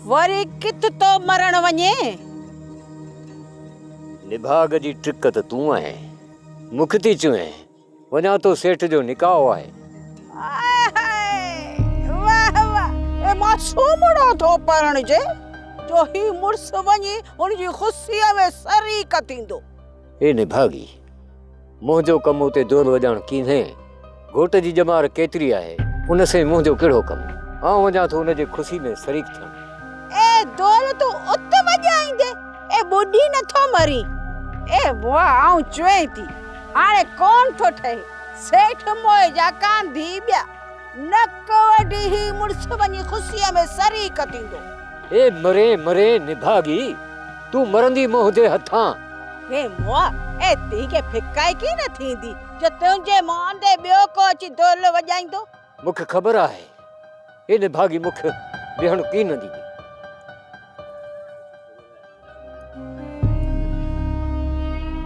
वरी कित तो मरण वञे। निभाग जी ट्रिक त तूं आहे, मुख थी चुए वञा तो सेठ जो निकाह आहे। वाह वाह, ए मासूमड़ो थो परण जे जो ही मुर्स वञी उन जी खुशीअ में शरीक थींदो। ए निभागी, मुंहिंजो कम उते ढोल वॼाइण कीन्हे, घोट जी ॼमार केतिरी आहे उन से मुंहिंजो कहिड़ो कमु। आउं वञा थो उन जी ख़ुशी में शरीक थियण। ए ढोल तूं उते वॼाईंदे, ए ॿुॾी नथो मरी। ए वाह, आउं चवें थी हाणे कोन थो ठहे, सेठ मोए जा कान धी ॿिया नक वढी ही मुर्स वञी खुशीअ में शरीक थींदो। ए मरे मरे निभागी, तू मरंदी मुंहिंजे हथां। हे मोआ, ए तीखे फिकाई की न थींदी जो तुंहिंजे मुंहं ते ॿियो को अची ढोल वॼाईंदो। मूंखे ख़बर आहे, ए निभागी मूंखे वेहण की न ॾींदी।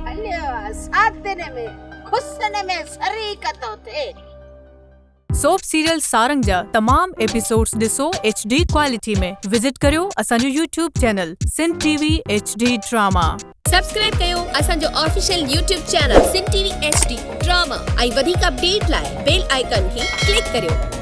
हलियो सादने में खुशने में शरीक तो थे। सोप सीरियल सारंग जा तमाम एपिसोड्स ॾिसो HD क्वालिटी में। विजिट करियो असांजो YouTube channel Sindh TV HD drama. Subscribe कयो असांजो official YouTube channel Sindh TV HD drama ऐं वधीक अपडेट लाइ बेल आइकन खे क्लिक करियो।